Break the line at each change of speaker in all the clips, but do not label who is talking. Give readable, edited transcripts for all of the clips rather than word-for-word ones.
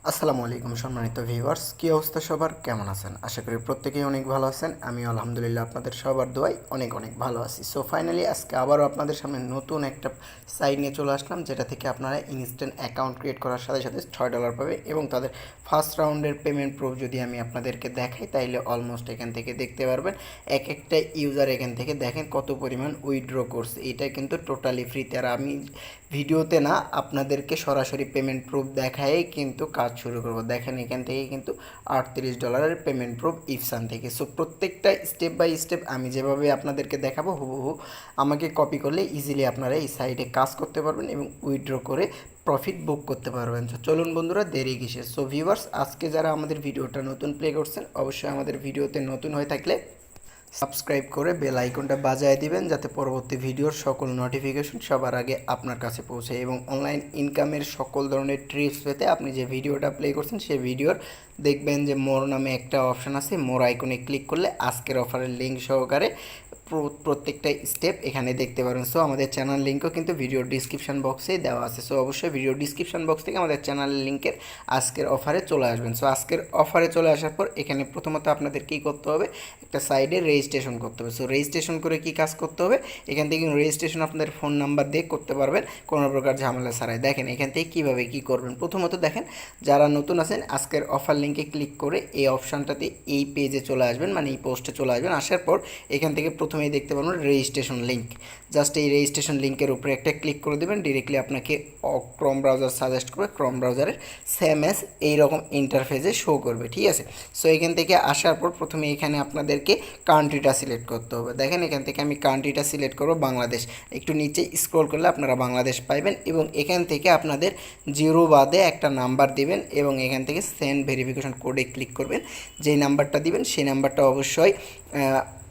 আসসালামু আলাইকুম সম্মানিত ভিউয়ার্স, কী অবস্থা সবার, কেমন আছেন? আশা করি প্রত্যেকেই অনেক ভালো আছেন। আমি আলহামদুলিল্লাহ আপনাদের সবার দোয়ায় অনেক ভালো আছি। সো ফাইনালি আজকে আবারও আপনাদের সামনে নতুন একটা সাইট নিয়ে চলে আসলাম, যেটা থেকে আপনারা ইনস্ট্যান্ট অ্যাকাউন্ট ক্রিয়েট করার সাথে সাথে $6 পাবে এবং তাদের ফার্স্ট রাউন্ডের পেমেন্ট প্রুফ যদি আমি আপনাদেরকে দেখাই তাইলে অলমোস্ট এখান থেকে দেখতে পারবেন এক একটা ইউজার এখান থেকে দেখেন কত পরিমাণ উইথড্র করছে। এটা কিন্তু টোটালি ফ্রিতে, আর আমি ভিডিওতে না আপনাদেরকে সরাসরি পেমেন্ট প্রুফ দেখাই কিন্তু কাজ শুরু করব। দেখেন এখান থেকে কিন্তু $38 পেমেন্ট প্রুফ ইফসান থেকে। সো প্রত্যেকটা স্টেপ বাই স্টেপ আমি যেভাবে আপনাদেরকে দেখাবো হুবহু আমাকে কপি করলে ইজিলি আপনারা এই সাইটে কাজ করতে পারবেন এবং উইথড্র করে প্রফিট বুক করতে পারবেন। তো চলুন বন্ধুরা, দেরি কিসের। সো ভিউয়ার্স, আজকে যারা আমাদের ভিডিওটা নতুন প্লে করছেন অবশ্যই আমাদের ভিডিওতে নতুন হয়ে থাকলে সাবস্ক্রাইব করে বেল আইকনটা বাজায় দিবেন, যাতে পরবর্তী ভিডিওর সকল নোটিফিকেশন সবার আগে আপনার কাছে পৌঁছে এবং অনলাইন ইনকামের সকল ধরনের ট্রিপস পেতে আপনি যে ভিডিওটা প্লে করছেন সেই ভিডিওর দেখবেন যে মোর নামে একটা অপশান আছে। মোর আইকনে ক্লিক করলে আজকের অফারের লিঙ্ক সহকারে প্রত্যেকটা স্টেপ এখানে দেখতে পারেন। সো আমাদের চ্যানেল লিঙ্কও কিন্তু ভিডিও ডিসক্রিপশন বক্সেই দেওয়া আছে। সো অবশ্যই ভিডিও ডিসক্রিপশন বক্স থেকে আমাদের চ্যানেলের লিঙ্কের আজকের অফারে চলে আসবেন। সো আজকের অফারে চলে আসার পর এখানে প্রথমত আপনাদের কী করতে হবে, একটা সাইডে রেজিস্ট্রেশন করতে হবে। সো রেজিস্ট্রেশন করে কী কাজ করতে হবে, এখান থেকে রেজিস্ট্রেশন আপনাদের ফোন নাম্বার দিয়ে করতে পারবেন কোনো প্রকার ঝামেলা ছাড়াই। দেখেন এখান থেকে কীভাবে কী করবেন। প্রথমত দেখেন, যারা নতুন আছেন আজকের অফার লিঙ্কে ক্লিক করে এই অপশানটাতে এই পেজে চলে আসবেন, মানে এই পোস্টে চলে আসবেন। আসার পর এখান থেকে প্রথমেই দেখতে পারবেন রেজিস্ট্রেশন লিঙ্ক। জাস্ট এই রেজিস্ট্রেশন লিঙ্কের উপরে একটা ক্লিক করে দেবেন, ডিরেক্টলি আপনাকে ক্রোম ব্রাউজার সাজেস্ট করবে। ক্রোম ব্রাউজারের সেম এস এইরকম ইন্টারফেসে শো করবে, ঠিক আছে। সো এখান থেকে আসার পর প্রথমে এখানে আপনাদেরকে কান্ট্রিটা সিলেক্ট করতে হবে। দেখেন এখান থেকে আমি কান্ট্রিটা সিলেক্ট করব বাংলাদেশ। একটু নিচে স্ক্রল করলে আপনারা বাংলাদেশ পাইবেন এবং এখান থেকে আপনাদের জিরো বাদে একটা নাম্বার দিবেন এবং এখান থেকে সেন্ড ভেরিফিকেশন কোডে ক্লিক করবেন। যেই নাম্বারটা দিবেন সেই নাম্বারটা অবশ্যই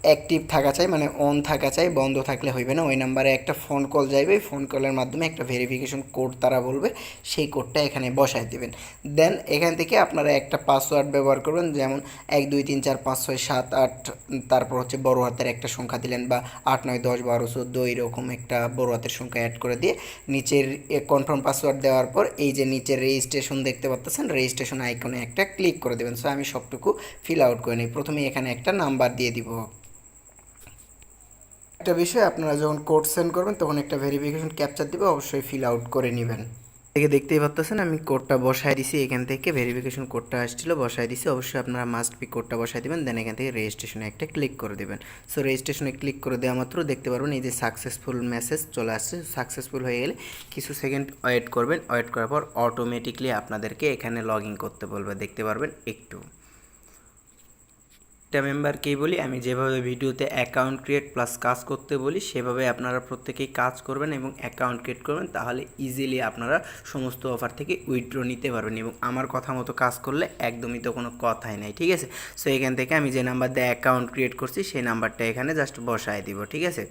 অ্যাক্টিভ থাকা চাই, মানে অন থাকা চাই, বন্ধ থাকলে হইবে না। ওই নাম্বারে একটা ফোন কল যাইবে, ফোন কলের মাধ্যমে একটা ভেরিফিকেশন কোড তারা বলবে, সেই কোডটা এখানে বসায় দেবেন। দেন এখান থেকে আপনারা একটা পাসওয়ার্ড ব্যবহার করবেন, যেমন 1 2 3 4 5 6 7 8, তারপর হচ্ছে বড় হাতের একটা সংখ্যা দিলেন, বা 8 9 10 12 14 এরকম একটা বড় হাতের সংখ্যা অ্যাড করে দিয়ে নিচের কনফার্ম পাসওয়ার্ড দেওয়ার পর এই যে নিচের রেজিস্ট্রেশন দেখতে পাচ্ছেন, রেজিস্ট্রেশন আইকনে একটা ক্লিক করে দেবেন। সো আমি সবটুকু ফিল আউট করে নিই। প্রথমে এখানে একটা নাম্বার দিয়ে দিব। একটা বিষয়, আপনারা যখন কোড সেন্ড করবেন তখন একটা ভেরিফিকেশন ক্যাপচার দিবে, অবশ্যই ফিল আউট করে নেবেন। থেকে দেখতেই পাচ্ছেন আমি কোডটা বসায় দিছি, এখান থেকে ভেরিফিকেশন কোডটা আসছিল বসায় দিছি। অবশ্যই আপনারা মাস্ট বি কোডটা বসায় দিবেন, দেন এখান থেকে রেজিস্ট্রেশনে একটা ক্লিক করে দেবেন। সো রেজিস্ট্রেশনে ক্লিক করে দেওয়া মাত্র দেখতে পারবেন এই যে সাকসেসফুল মেসেজ চলে আসছে। সাকসেসফুল হয়ে গেলে কিছু সেকেন্ড ওয়েট করবেন, ওয়েট করার পর অটোমেটিকলি আপনাদেরকে এখানে লগ ইন করতে বলবে, দেখতে পারবেন একটু। একটা মেম্বারকেই বলি, আমি যেভাবে ভিডিওতে অ্যাকাউন্ট ক্রিয়েট প্লাস কাজ করতে বলি সেভাবে আপনারা প্রত্যেকেই কাজ করবেন এবং অ্যাকাউন্ট ক্রিয়েট করবেন, তাহলে ইজিলি আপনারা সমস্ত অফার থেকে উইথড্র নিতে পারবেন এবং আমার কথা মতো কাজ করলে একদমই তো কোনো কথাই নাই, ঠিক আছে। সো এখান থেকে আমি যে নাম্বার দিয়ে অ্যাকাউন্ট ক্রিয়েট করছি সেই নাম্বারটা এখানে জাস্ট বসায় দিব, ঠিক আছে।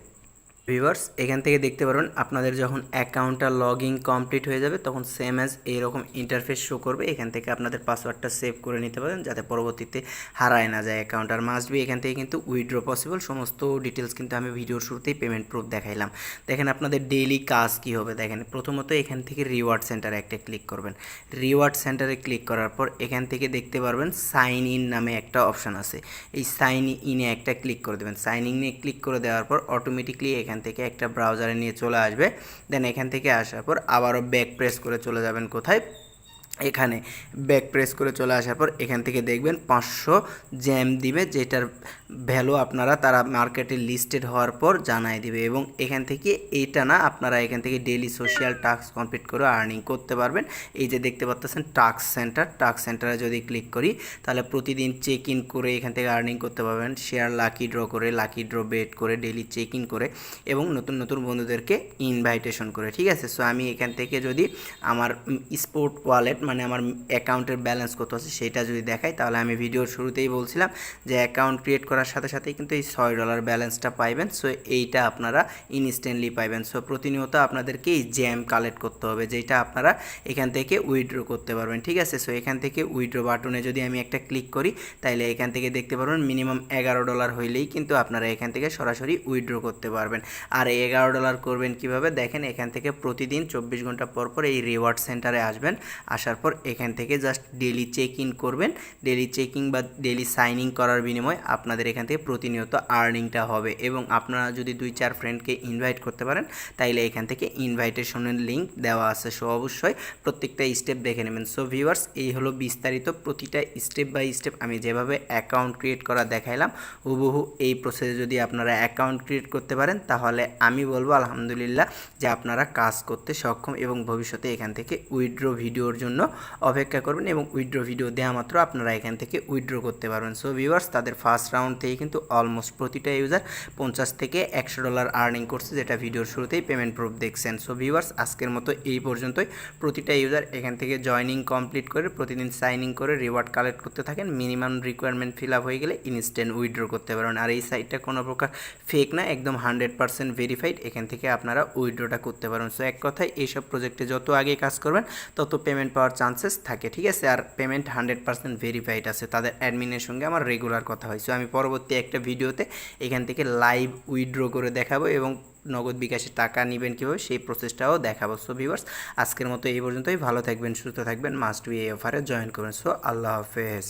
ভিউয়ার্স, এখান থেকে দেখতে পারবেন আপনাদের যখন অ্যাকাউন্টটা লগ ইন কমপ্লিট হয়ে যাবে তখন সেম অ্যাজ এইরকম ইন্টারফেস শো করবে। এখান থেকে আপনাদের পাসওয়ার্ডটা সেভ করে নিতে পারেন যাতে পরবর্তীতে হারায় না যায় অ্যাকাউন্ট। আর মাস্ট বি এখান থেকে কিন্তু উইথড্র পসিবল। সমস্ত ডিটেলস কিন্তু আমি ভিডিওর শুরুতেই পেমেন্ট প্রুফ দেখাইলাম। দেখেন আপনাদের ডেইলি কাজ কী হবে। দেখেন প্রথমত এখান থেকে রিওয়ার্ড সেন্টারে একটা ক্লিক করবেন। রিওয়ার্ড সেন্টারে ক্লিক করার পর এখান থেকে দেখতে পারবেন সাইন ইন নামে একটা অপশান আছে। এই সাইন ইনে একটা ক্লিক করে দেবেন। সাইন ইনে ক্লিক করে দেওয়ার পর অটোমেটিকলি এখান থেকে একটা ব্রাউজারে নিয়ে চলে আসবে। দেন এখান থেকে আসার পর আবারও ব্যাক প্রেস করে চলে যাবেন কোথায়, এখানে ব্যাক প্রেস করে চলে আসার পর এখান থেকে দেখবেন 500 জ্যাম দিবে, যেটার ভ্যালু আপনারা তারা মার্কেটে লিস্টেড হওয়ার পর জানাই দিবে এবং এখান থেকে এইটা না আপনারা এখান থেকে ডেইলি সোশ্যাল টাস্ক কমপ্লিট করে আর্নিং করতে পারবেন। এই যে দেখতে পাচ্ছেন টাস্ক সেন্টার, টাস্ক সেন্টারে যদি ক্লিক করি তাহলে প্রতিদিন চেক ইন করে এখান থেকে আর্নিং করতে পারবেন। শেয়ার লাকি ড্র করে, লাকি ড্র বেট করে, ডেইলি চেক ইন করে এবং নতুন নতুন বন্ধুদেরকে ইনভাইটেশন করে, ঠিক আছে। সো আমি এখান থেকে যদি আমার স্পোর্ট ওয়ালেট মানে আমার অ্যাকাউন্টের ব্যালেন্স কত আছে সেটা যদি দেখাই, তাহলে আমি ভিডিওর শুরুতেই বলছিলাম যে অ্যাকাউন্ট ক্রিয়েট করার সাথে সাথেই কিন্তু এই $6 ব্যালেন্সটা পাইবেন। সো এইটা আপনারা ইনস্ট্যান্টলি পাইবেন। সো প্রতিনিয়ত আপনাদেরকে এই জ্যাম কালেক্ট করতে হবে, যেটা আপনারা এখান থেকে উইথড্র করতে পারবেন, ঠিক আছে। সো এখান থেকে উইথড্র বাটনে যদি আমি একটা ক্লিক করি তাহলে এখান থেকে দেখতে পারবেন মিনিমাম $11 হইলেই কিন্তু আপনারা এখান থেকে সরাসরি উইথড্র করতে পারবেন। আর এই $11 করবেন কিভাবে, দেখেন এখান থেকে প্রতিদিন 24 ঘন্টা পর পর এই রিওয়ার্ড সেন্টারে আসবেন। আসার আসার পর এখান থেকে জাস্ট ডেলি চেক ইন করবেন। ডেলি চেকিং বা ডেলি সাইন ইন করার বিনিময়ে আপনাদের এখান থেকে প্রতিনিয়ত আর্নিংটা হবে এবং আপনারা যদি 2-4 ফ্রেন্ডকে ইনভাইট করতে পারেন তাইলে এখান থেকে ইনভাইটেশনের লিঙ্ক দেওয়া আছে। সো অবশ্যই প্রত্যেকটা স্টেপ দেখে নেবেন। সো ভিউয়ার্স, এই হলো বিস্তারিত প্রতিটা স্টেপ বাই স্টেপ আমি যেভাবে অ্যাকাউন্ট ক্রিয়েট করা দেখাইলাম, হুবহু এই প্রসেসে যদি আপনারা অ্যাকাউন্ট ক্রিয়েট করতে পারেন তাহলে আমি বলবো আলহামদুলিল্লাহ যে আপনারা কাজ করতে সক্ষম এবং ভবিষ্যতে এখান থেকে উইথড্র ভিডিওর জন্য অপেক্ষা করবেন এবং উইথড্র ভিডিও দেওয়া মাত্র আপনারা এখান থেকে উইথড্র করতে পারবেন। সো ভিউয়ার্স, তাদের ফার্স্ট রাউন্ড থেকে কিন্তু অলমোস্ট প্রতিটা ইউজার $50 থেকে $100 আর্নিং করছে, যেটা ভিডিওর শুরুতেই পেমেন্ট প্রুফ দেখছেন। সো ভিউয়ার্স, আজকের মতো এই পর্যন্তই। প্রতিটা ইউজার এখান থেকে জয়নিং কমপ্লিট করে প্রতিদিন সাইন ইন করে রিওয়ার্ড কালেক্ট করতে থাকেন। মিনিমাম রিকোয়ারমেন্ট ফিল আপ হয়ে গেলে ইনস্ট্যান্ট উইথড্র করতে পারবেন। আর এই সাইটটা কোনো প্রকার ফেক না, একদম 100% ভেরিফাইড। এখান থেকে আপনারা উইথড্রটা করতে পারবেন। সো এক কথায় এইসব প্রজেক্টে যত আগে কাজ করবেন তত পেমেন্ট পাওয়ার চান্সেস থাকে, ঠিক আছে। আর পেমেন্ট 100% ভেরিফাইড আছে, তাদের অ্যাডমিনের সঙ্গে আমার রেগুলার কথা হয়। সো আমি পরবর্তী একটা ভিডিওতে এখান থেকে লাইভ উইথড্র করে দেখাবো এবং নগদ বিকাশে টাকা নেবেন কীভাবে সেই প্রসেসটাও দেখাবো। সো ভিউয়ার্স, আজকের মতো এই পর্যন্তই। ভালো থাকবেন, সুস্থ থাকবেন, মাস্ট বি এই অফারে জয়েন করবেন। সো আল্লাহ হাফেজ।